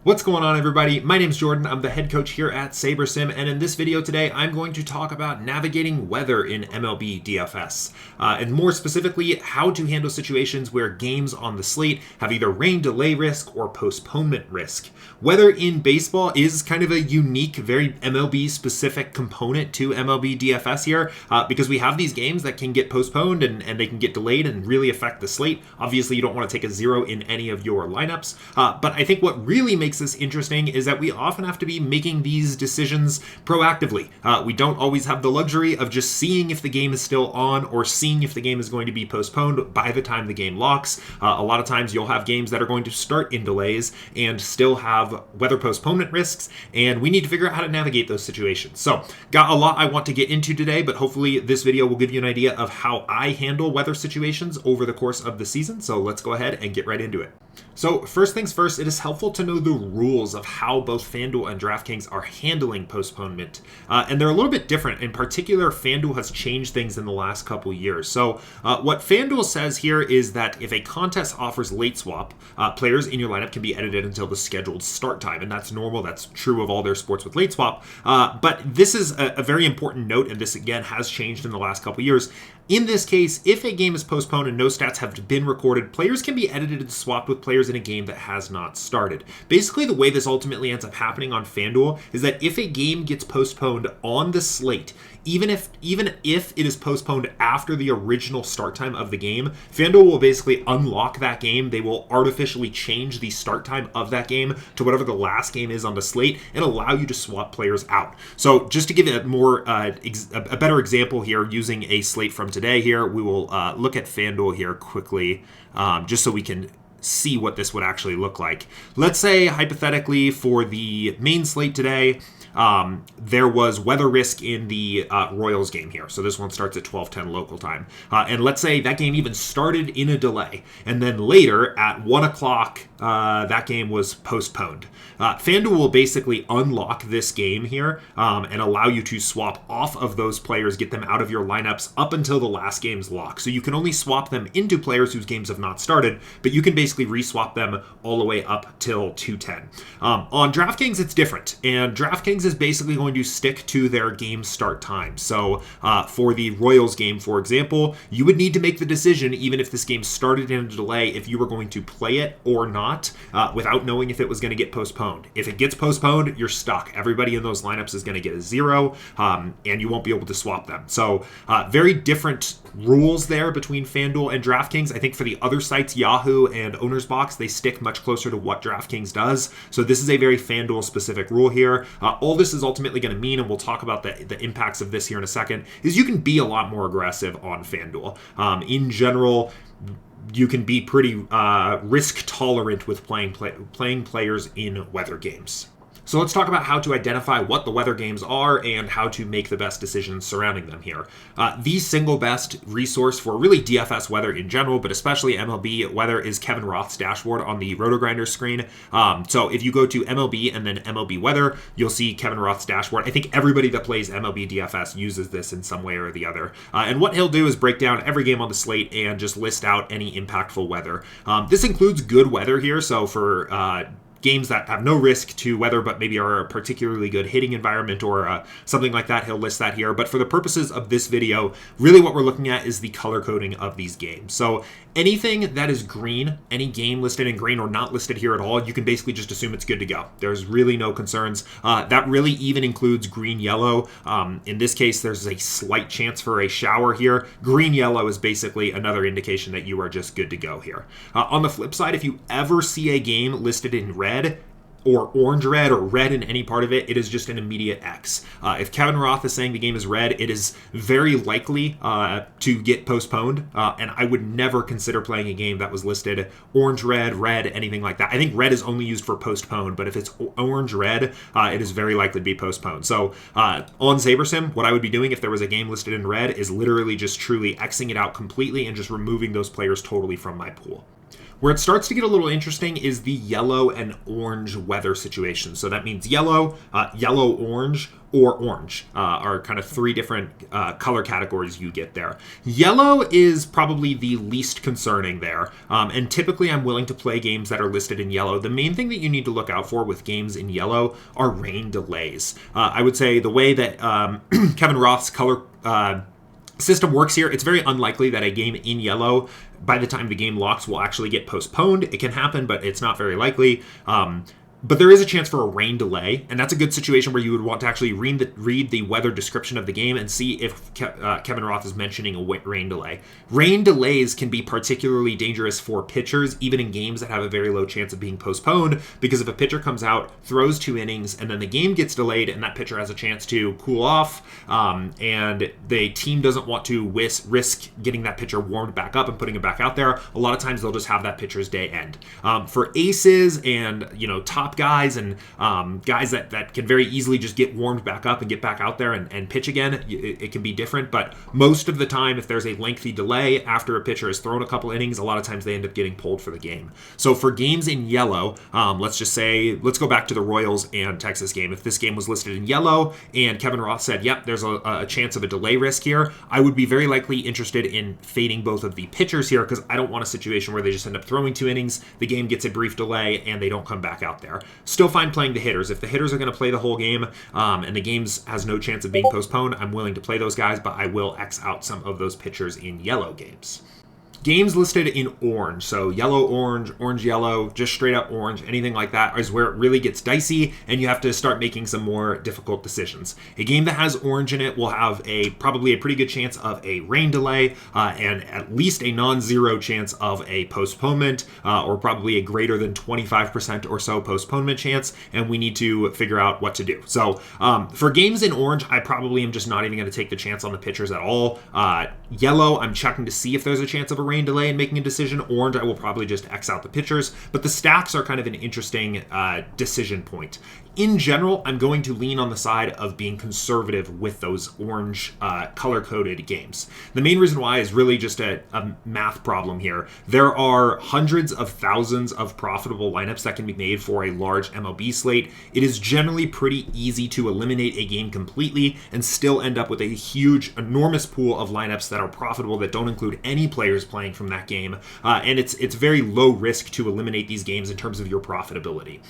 What's going on, everybody? My name's Jordan. I'm the head coach here at SaberSim, and in this video today, I'm going to talk about navigating weather in MLB DFS, and more specifically, how to handle situations where games on the slate have either rain delay risk or postponement risk. Weather in baseball is kind of a unique, very MLB-specific component to MLB DFS here, because we have these games that can get postponed and they can get delayed and really affect the slate. Obviously, you don't want to take a zero in any of your lineups, but I think what really makes this interesting is that we often have to be making these decisions proactively. We don't always have the luxury of just seeing if the game is still on or seeing if the game is going to be postponed by the time the game locks. A lot of times you'll have games that are going to start in delays and still have weather postponement risks, and we need to figure out how to navigate those situations. So, got a lot I want to get into today, but hopefully this video will give you an idea of how I handle weather situations over the course of the season. So let's go ahead and get right into it. So first things first, it is helpful to know the rules of how both FanDuel and DraftKings are handling postponement. And they're a little bit different. In particular, FanDuel has changed things in the last couple years. So what FanDuel says here is that if a contest offers late swap, players in your lineup can be edited until the scheduled start time. And that's normal. That's true of all their sports with late swap. But this is a very important note, and this again has changed in the last couple years. In this case, if a game is postponed and no stats have been recorded, players can be edited and swapped with players in a game that has not started. Basically, the way this ultimately ends up happening on FanDuel is that if a game gets postponed on the slate, even if it is postponed after the original start time of the game, FanDuel will basically unlock that game. They will artificially change the start time of that game to whatever the last game is on the slate and allow you to swap players out. So just to give it a better example here, using a slate from today here, we will look at FanDuel here quickly, just so we can see what this would actually look like. Let's say, hypothetically, for the main slate today, there was weather risk in the Royals game here. So this one starts at 12:10 local time. And let's say that game even started in a delay. And then later at 1 o'clock, that game was postponed. FanDuel will basically unlock this game here and allow you to swap off of those players, get them out of your lineups up until the last game's lock. So you can only swap them into players whose games have not started, but you can basically re-swap them all the way up till 2:10. On DraftKings, it's different. And DraftKings is basically going to stick to their game start time. So for the Royals game, for example, you would need to make the decision, even if this game started in a delay, if you were going to play it or not, without knowing if it was going to get postponed. If it gets postponed, you're stuck. Everybody in those lineups is going to get a zero, and you won't be able to swap them. So very different rules there between FanDuel and DraftKings. I think for the other sites, Yahoo and Owner's Box, they stick much closer to what DraftKings does. So this is a very FanDuel specific rule here. All this is ultimately going to mean, and we'll talk about the impacts of this here in a second, is you can be a lot more aggressive on FanDuel. In general, you can be pretty risk tolerant with playing players in weather games. So let's talk about how to identify what the weather games are and how to make the best decisions surrounding them here. The single best resource for really DFS weather in general, but especially MLB weather, is Kevin Roth's dashboard on the RotoGrinders screen. So if you go to MLB and then MLB weather, you'll see Kevin Roth's dashboard. I think everybody that plays MLB DFS uses this in some way or the other. And what he'll do is break down every game on the slate and just list out any impactful weather. This includes good weather here. So for games that have no risk to weather but maybe are a particularly good hitting environment or something like that, he'll list that here. But for the purposes of this video, really what we're looking at is the color coding of these games. So anything that is green, any game listed in green or not listed here at all, you can basically just assume it's good to go. There's really no concerns. That really even includes green-yellow. In this case, there's a slight chance for a shower here. Green-yellow is basically another indication that you are just good to go here. On the flip side, if you ever see a game listed in red, or orange red or red in any part of it, it is just an immediate X. If Kevin Roth is saying the game is red, it is very likely to get postponed, and I would never consider playing a game that was listed orange, red, anything like that. I think red is only used for postponed, but if it's orange, red, it is very likely to be postponed. So on SaberSim, what I would be doing if there was a game listed in red is literally just truly Xing it out completely and just removing those players totally from my pool. Where it starts to get a little interesting is the yellow and orange weather situation. So that means yellow, yellow-orange, or orange are kind of three different color categories you get there. Yellow is probably the least concerning there, and typically I'm willing to play games that are listed in yellow. The main thing that you need to look out for with games in yellow are rain delays. I would say the way that Kevin Roth's color system works here, it's very unlikely that a game in yellow, by the time the game locks, will actually get postponed. It can happen, but it's not very likely. But there is a chance for a rain delay, and that's a good situation where you would want to actually read the weather description of the game and see if Kevin Roth is mentioning a rain delay. Rain delays can be particularly dangerous for pitchers, even in games that have a very low chance of being postponed, because if a pitcher comes out, throws 2 innings, and then the game gets delayed, and that pitcher has a chance to cool off, and the team doesn't want to risk getting that pitcher warmed back up and putting him back out there, a lot of times they'll just have that pitcher's day end. For aces and top guys and guys that can very easily just get warmed back up and get back out there and pitch again, it can be different. But most of the time, if there's a lengthy delay after a pitcher has thrown a couple innings, a lot of times they end up getting pulled for the game. So for games in yellow, let's go back to the Royals and Texas game. If this game was listed in yellow and Kevin Roth said, yep, there's a chance of a delay risk here, I would be very likely interested in fading both of the pitchers here, because I don't want a situation where they just end up throwing 2 innings, the game gets a brief delay, and they don't come back out there. Still fine playing the hitters. If the hitters are going to play the whole game and the game has no chance of being postponed, I'm willing to play those guys, but I will X out some of those pitchers in yellow games. Games listed in orange, so yellow, orange, orange, yellow, just straight up orange, anything like that is where it really gets dicey and you have to start making some more difficult decisions. A game that has orange in it will have probably a pretty good chance of a rain delay and at least a non-zero chance of a postponement or probably a greater than 25% or so postponement chance, and we need to figure out what to do. So for games in orange, I probably am just not even going to take the chance on the pitchers at all. Yellow, I'm checking to see if there's a chance of a rain delay and making a decision. Orange, I will probably just X out the pitchers, but the stacks are kind of an interesting decision point. In general, I'm going to lean on the side of being conservative with those orange color-coded games. The main reason why is really just a math problem here. There are hundreds of thousands of profitable lineups that can be made for a large MLB slate. It is generally pretty easy to eliminate a game completely and still end up with a huge, enormous pool of lineups that are profitable that don't include any players playing from that game. And it's very low risk to eliminate these games in terms of your profitability.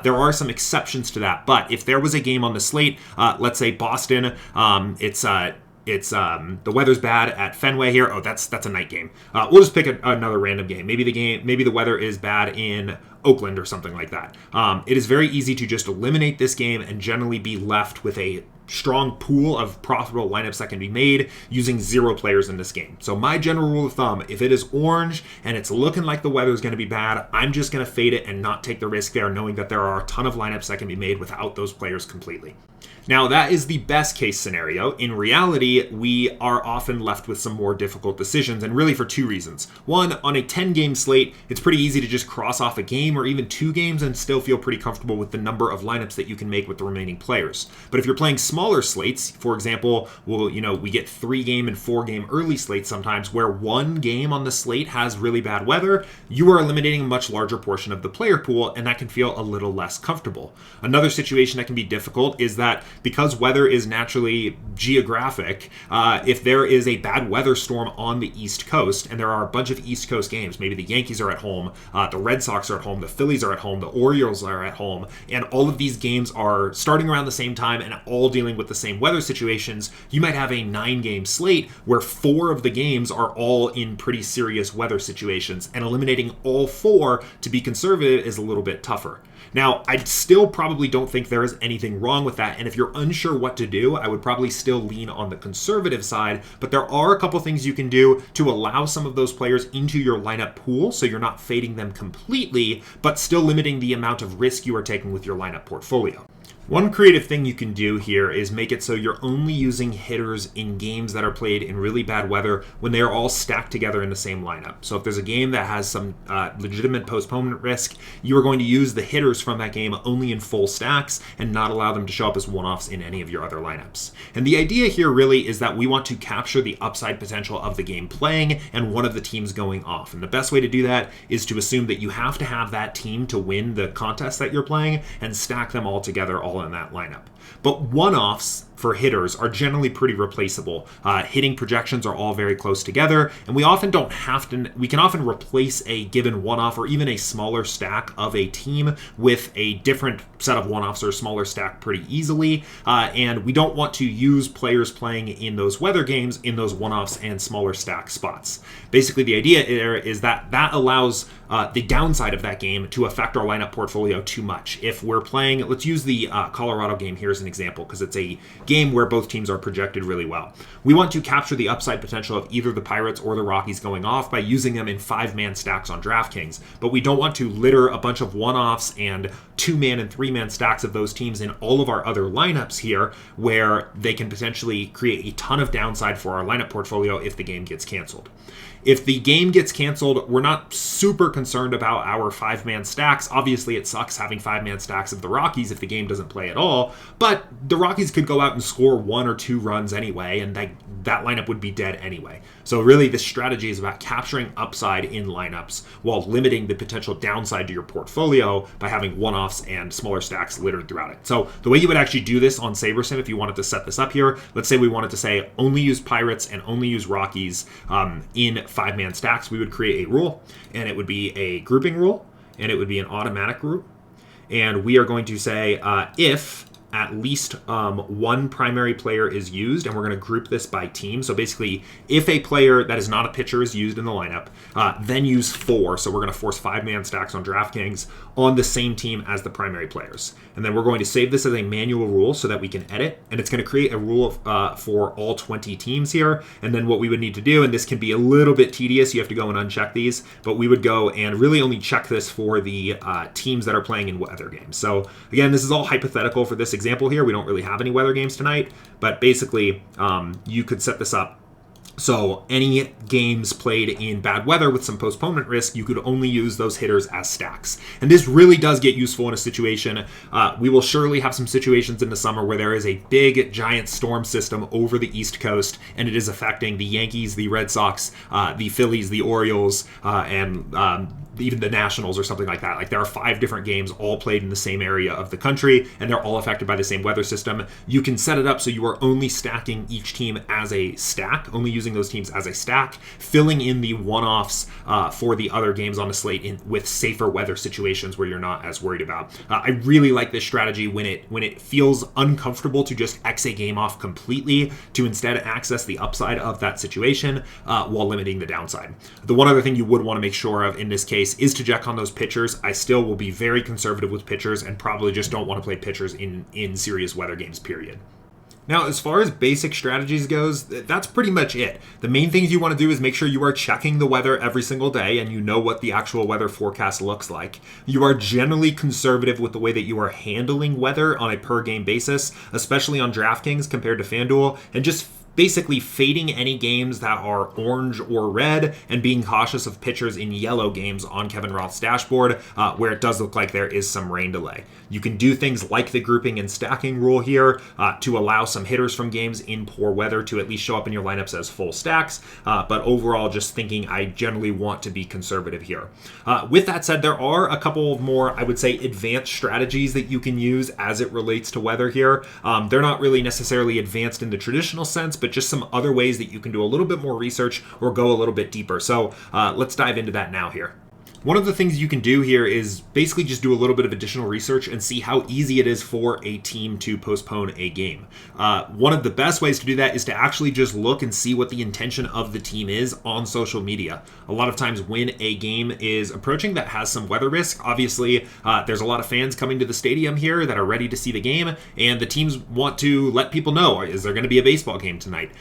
There are some exceptions to that, but if there was a game on the slate, let's say Boston, the weather's bad at Fenway here. Oh, that's a night game. We'll just pick another random game. Maybe the weather is bad in Oakland or something like that. It is very easy to just eliminate this game and generally be left with a strong pool of profitable lineups that can be made using 0 players in this game. So my general rule of thumb, if it is orange and it's looking like the weather is going to be bad, I'm just going to fade it and not take the risk there, knowing that there are a ton of lineups that can be made without those players completely. Now, that is the best case scenario. In reality, we are often left with some more difficult decisions, and really for 2 reasons. One, on a 10-game slate, it's pretty easy to just cross off a game or even 2 games and still feel pretty comfortable with the number of lineups that you can make with the remaining players. But if you're playing smaller slates, for example, we get 3-game and 4-game early slates sometimes where 1 game on the slate has really bad weather, you are eliminating a much larger portion of the player pool, and that can feel a little less comfortable. Another situation that can be difficult is that because weather is naturally geographic, if there is a bad weather storm on the East Coast, and there are a bunch of East Coast games, maybe the Yankees are at home, the Red Sox are at home, the Phillies are at home, the Orioles are at home, and all of these games are starting around the same time and all dealing with the same weather situations, you might have a 9-game slate where 4 of the games are all in pretty serious weather situations, and eliminating all 4 to be conservative is a little bit tougher. Now, I still probably don't think there is anything wrong with that, and if you're unsure what to do, I would probably still lean on the conservative side, but there are a couple things you can do to allow some of those players into your lineup pool so you're not fading them completely, but still limiting the amount of risk you are taking with your lineup portfolio. One creative thing you can do here is make it so you're only using hitters in games that are played in really bad weather when they are all stacked together in the same lineup. So if there's a game that has some legitimate postponement risk, you are going to use the hitters from that game only in full stacks and not allow them to show up as one-offs in any of your other lineups. And the idea here really is that we want to capture the upside potential of the game playing and one of the teams going off. And the best way to do that is to assume that you have to have that team to win the contest that you're playing and stack them all together all in that lineup. But one-offs for hitters are generally pretty replaceable. Hitting projections are all very close together, and we can often replace a given one-off or even a smaller stack of a team with a different set of one-offs or a smaller stack pretty easily, and we don't want to use players playing in those weather games in those one-offs and smaller stack spots. Basically, the idea there is that allows the downside of that game to affect our lineup portfolio too much. If we're playing, let's use the Colorado game here as an example, because it's a game where both teams are projected really well. We want to capture the upside potential of either the Pirates or the Rockies going off by using them in 5-man stacks on DraftKings, but we don't want to litter a bunch of one-offs and 2-man and 3-man stacks of those teams in all of our other lineups here, where they can potentially create a ton of downside for our lineup portfolio if the game gets canceled. If the game gets canceled, we're not super concerned about our 5-man stacks. Obviously, it sucks having 5-man stacks of the Rockies if the game doesn't play at all, but the Rockies could go out and score 1 or 2 runs anyway, and that lineup would be dead anyway. So really, this strategy is about capturing upside in lineups while limiting the potential downside to your portfolio by having one-offs and smaller stacks littered throughout it. So the way you would actually do this on SaberSim, if you wanted to set this up here, let's say we wanted to say only use Pirates and only use Rockies in 5-man stacks, we would create a rule, and it would be a grouping rule, and it would be an automatic rule. And we are going to say if at least one primary player is used, and we're going to group this by team. So basically, if a player that is not a pitcher is used in the lineup, then use 4. So we're going to force 5-man stacks on DraftKings on the same team as the primary players. And then we're going to save this as a manual rule so that we can edit, and it's going to create a rule for all 20 teams here. And then what we would need to do, and this can be a little bit tedious, you have to go and uncheck these, but we would go and really only check this for the teams that are playing in weather games. So again, this is all hypothetical for this example here. We don't really have any weather games tonight, but basically you could set this up so any games played in bad weather with some postponement risk, you could only use those hitters as stacks. And this really does get useful in a situation. We will surely have some situations in the summer where there is a big, giant storm system over the East Coast, and it is affecting the Yankees, the Red Sox, the Phillies, the Orioles, and even the Nationals or something like that. Like, there are 5 different games all played in the same area of the country, and they're all affected by the same weather system. You can set it up so you are only stacking each team as a stack, only using those teams as a stack, filling in the one-offs for the other games on the slate with safer weather situations where you're not as worried about. I really like this strategy when it feels uncomfortable to just X a game off completely, to instead access the upside of that situation while limiting the downside. The one other thing you would want to make sure of in this case is to check on those pitchers. I still will be very conservative with pitchers and probably just don't want to play pitchers in serious weather games, period. Now, as far as basic strategies goes, that's pretty much it. The main things you want to do is make sure you are checking the weather every single day and you know what the actual weather forecast looks like. You are generally conservative with the way that you are handling weather on a per game basis, especially on DraftKings compared to FanDuel, and just basically fading any games that are orange or red and being cautious of pitchers in yellow games on Kevin Roth's dashboard where it does look like there is some rain delay. You can do things like the grouping and stacking rule here to allow some hitters from games in poor weather to at least show up in your lineups as full stacks, but overall just thinking I generally want to be conservative here. With that said, there are a couple of more, I would say, advanced strategies that you can use as it relates to weather here. They're not really necessarily advanced in the traditional sense, but just some other ways that you can do a little bit more research or go a little bit deeper. So let's dive into that now here. One of the things you can do here is basically just do a little bit of additional research and see how easy it is for a team to postpone a game. One of the best ways to do that is to actually just look and see what the intention of the team is on social media. A lot of times when a game is approaching that has some weather risk, obviously there's a lot of fans coming to the stadium here that are ready to see the game, and the teams want to let people know, is there going to be a baseball game tonight?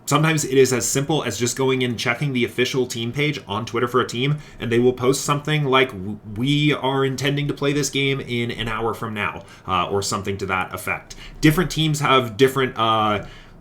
Sometimes it is as simple as just going in and checking the official team page on Twitter for a team, and they will post post something like, we are intending to play this game in an hour from now, or something to that effect. Different teams have different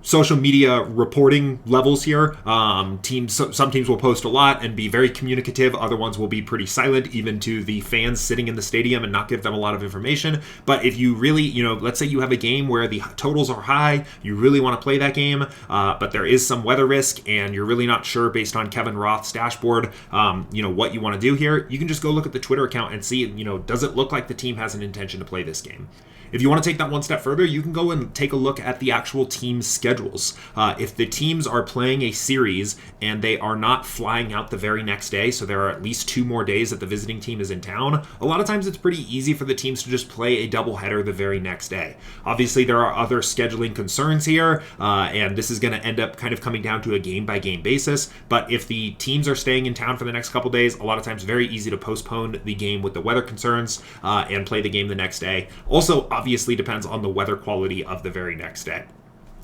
social media reporting levels here. Some teams will post a lot and be very communicative. Other ones will be pretty silent, even to the fans sitting in the stadium, and not give them a lot of information. But if you really, let's say you have a game where the totals are high, you really want to play that game, but there is some weather risk, and you're really not sure based on Kevin Roth's dashboard, what you want to do here, you can just go look at the Twitter account and see, does it look like the team has an intention to play this game? If you want to take that one step further, you can go and take a look at the actual team schedules. If the teams are playing a series and they are not flying out the very next day, so there are at least 2 more days that the visiting team is in town, a lot of times it's pretty easy for the teams to just play a doubleheader the very next day. Obviously, there are other scheduling concerns here, and this is going to end up kind of coming down to a game-by-game basis. But if the teams are staying in town for the next couple days, a lot of times very easy to postpone the game with the weather concerns and play the game the next day. Also, obviously depends on the weather quality of the very next day.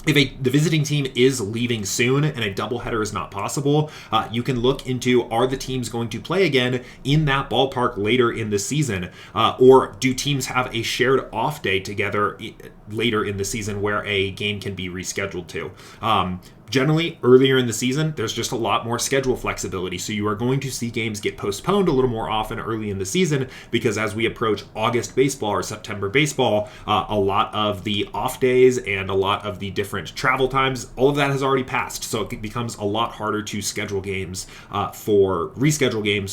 If the visiting team is leaving soon and a doubleheader is not possible, you can look into, are the teams going to play again in that ballpark later in the season? Or do teams have a shared off day together later in the season where a game can be rescheduled to? Generally, earlier in the season, there's just a lot more schedule flexibility. So you are going to see games get postponed a little more often early in the season, because as we approach August baseball or September baseball, a lot of the off days and a lot of the different travel times, all of that has already passed. So it becomes a lot harder to reschedule games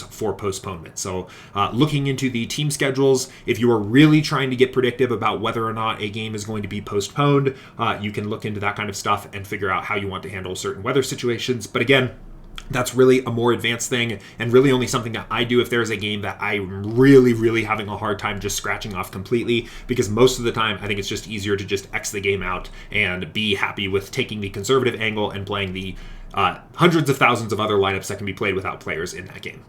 for postponement. So looking into the team schedules, if you are really trying to get predictive about whether or not a game is going to be postponed, you can look into that kind of stuff and figure out how you want to handle certain weather situations. But again, that's really a more advanced thing, and really only something that I do if there's a game that I'm really having a hard time just scratching off completely, because most of the time I think it's just easier to just X the game out and be happy with taking the conservative angle and playing the hundreds of thousands of other lineups that can be played without players in that game.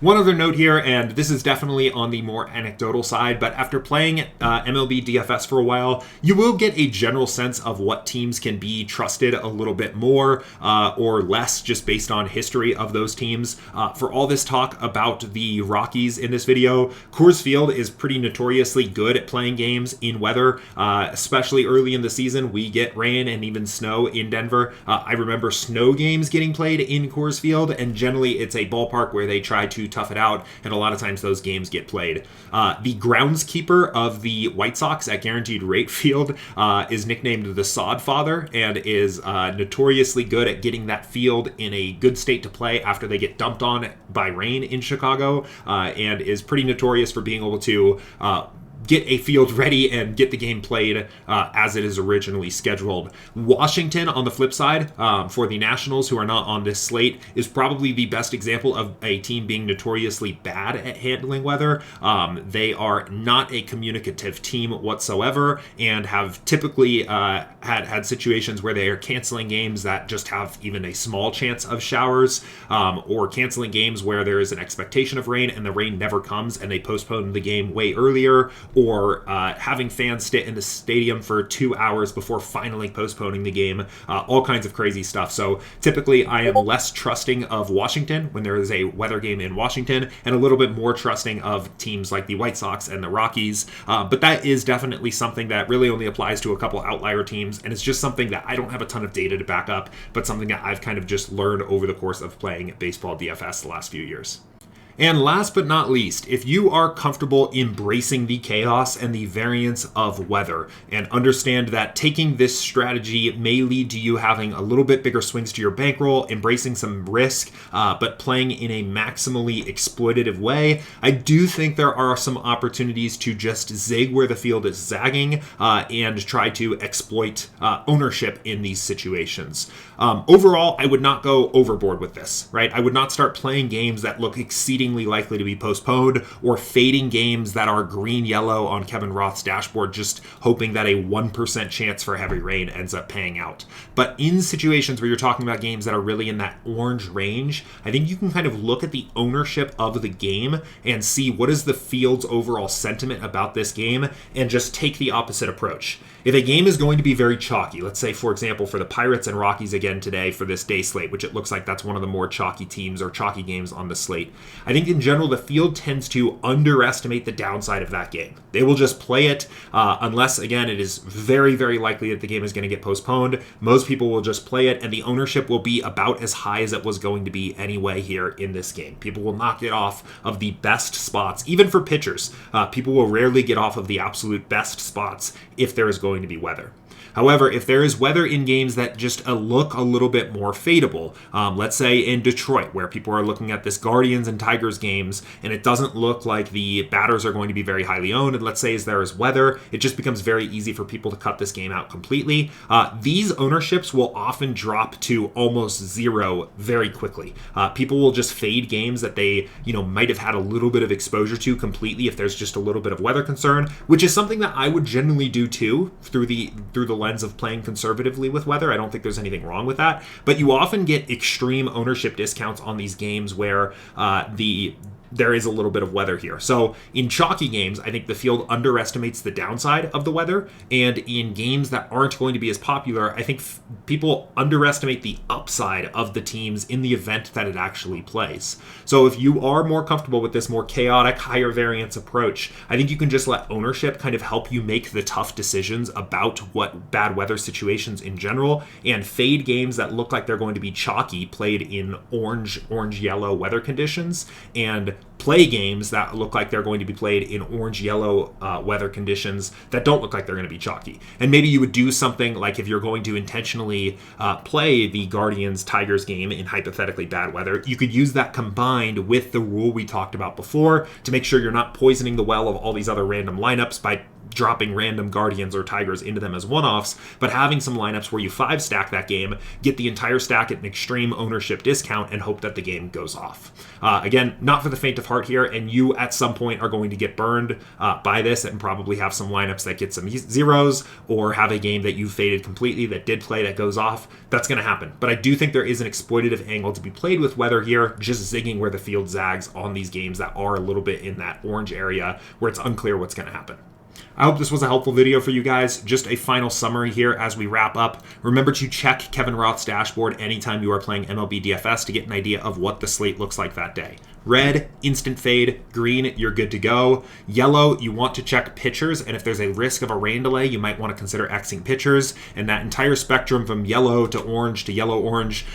One other note here, and this is definitely on the more anecdotal side, but after playing MLB DFS for a while, you will get a general sense of what teams can be trusted a little bit more or less, just based on history of those teams. For all this talk about the Rockies in this video, Coors Field is pretty notoriously good at playing games in weather, especially early in the season. We get rain and even snow in Denver. I remember snow games getting played in Coors Field, and generally it's a ballpark where they try to tough it out, and a lot of times those games get played. The groundskeeper of the White Sox at Guaranteed Rate Field is nicknamed the Sod Father, and is notoriously good at getting that field in a good state to play after they get dumped on by rain in Chicago, and is pretty notorious for being able to get a field ready and get the game played as it is originally scheduled. Washington, on the flip side, for the Nationals, who are not on this slate, is probably the best example of a team being notoriously bad at handling weather. They are not a communicative team whatsoever, and have typically had situations where they are canceling games that just have even a small chance of showers, or canceling games where there is an expectation of rain and the rain never comes and they postpone the game way earlier, or having fans sit in the stadium for 2 hours before finally postponing the game, all kinds of crazy stuff. So typically I am less trusting of Washington when there is a weather game in Washington, and a little bit more trusting of teams like the White Sox and the Rockies. But that is definitely something that really only applies to a couple outlier teams, and it's just something that I don't have a ton of data to back up, but something that I've kind of just learned over the course of playing baseball DFS the last few years. And last but not least, if you are comfortable embracing the chaos and the variance of weather, and understand that taking this strategy may lead to you having a little bit bigger swings to your bankroll, embracing some risk, but playing in a maximally exploitative way, I do think there are some opportunities to just zig where the field is zagging, and try to exploit ownership in these situations. Overall, I would not go overboard with this, right? I would not start playing games that look exceedingly likely to be postponed, or fading games that are green-yellow on Kevin Roth's dashboard, just hoping that a 1% chance for heavy rain ends up paying out. But in situations where you're talking about games that are really in that orange range, I think you can kind of look at the ownership of the game and see what is the field's overall sentiment about this game, and just take the opposite approach. If a game is going to be very chalky, let's say, for example, for the Pirates and Rockies again today for this day slate, which it looks like that's one of the more chalky teams or chalky games on the slate, I think think in general the field tends to underestimate the downside of that game. They will just play it unless, again, it is very, very likely that the game is going to get postponed. Most people will just play it, and the ownership will be about as high as it was going to be anyway here in this game. People will not get off of the best spots, even for pitchers. People will rarely get off of the absolute best spots if there is going to be weather. However, if there is weather in games that just look a little bit more fadeable, let's say in Detroit, where people are looking at this Guardians and Tigers games, and it doesn't look like the batters are going to be very highly owned, and let's say as there is weather, it just becomes very easy for people to cut this game out completely. These ownerships will often drop to almost zero very quickly. People will just fade games that they, might have had a little bit of exposure to completely if there's just a little bit of weather concern, which is something that I would generally do too through the lens of playing conservatively with weather. I don't think there's anything wrong with that, but you often get extreme ownership discounts on these games where there is a little bit of weather here. So in chalky games, I think the field underestimates the downside of the weather. And in games that aren't going to be as popular, I think people underestimate the upside of the teams in the event that it actually plays. So if you are more comfortable with this more chaotic, higher variance approach, I think you can just let ownership kind of help you make the tough decisions about what bad weather situations in general, and fade games that look like they're going to be chalky played in orange-yellow weather conditions, and play games that look like they're going to be played in orange-yellow weather conditions that don't look like they're going to be chalky. And maybe you would do something like, if you're going to intentionally play the Guardians-Tigers game in hypothetically bad weather, you could use that combined with the rule we talked about before to make sure you're not poisoning the well of all these other random lineups by dropping random Guardians or Tigers into them as one-offs, but having some lineups where you 5-stack that game, get the entire stack at an extreme ownership discount, and hope that the game goes off. Again, not for the faint of heart here, and you at some point are going to get burned by this and probably have some lineups that get some zeros, or have a game that you faded completely that did play that goes off. That's going to happen. But I do think there is an exploitative angle to be played with weather here, just zigging where the field zags on these games that are a little bit in that orange area where it's unclear what's going to happen. I hope this was a helpful video for you guys. Just a final summary here as we wrap up. Remember to check Kevin Roth's dashboard anytime you are playing MLB DFS to get an idea of what the slate looks like that day. Red, instant fade. Green, you're good to go. Yellow, you want to check pitchers, and if there's a risk of a rain delay, you might want to consider Xing pitchers. And that entire spectrum from yellow to orange to yellow-orange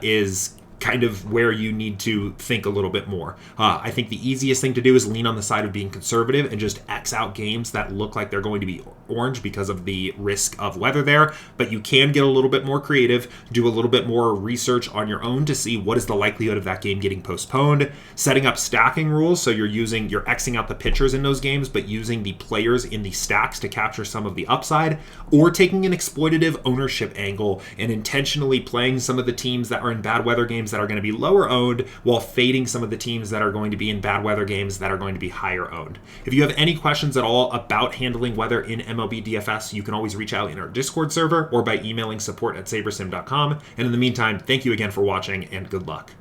is kind of where you need to think a little bit more. I think the easiest thing to do is lean on the side of being conservative and just X out games that look like they're going to be orange because of the risk of weather there. But you can get a little bit more creative, do a little bit more research on your own to see what is the likelihood of that game getting postponed, setting up stacking rules so you're Xing out the pitchers in those games, but using the players in the stacks to capture some of the upside, or taking an exploitative ownership angle and intentionally playing some of the teams that are in bad weather games that are going to be lower owned while fading some of the teams that are going to be in bad weather games that are going to be higher owned. If you have any questions at all about handling weather in MLB DFS, you can always reach out in our Discord server or by emailing support@sabersim.com. And in the meantime, thank you again for watching and good luck.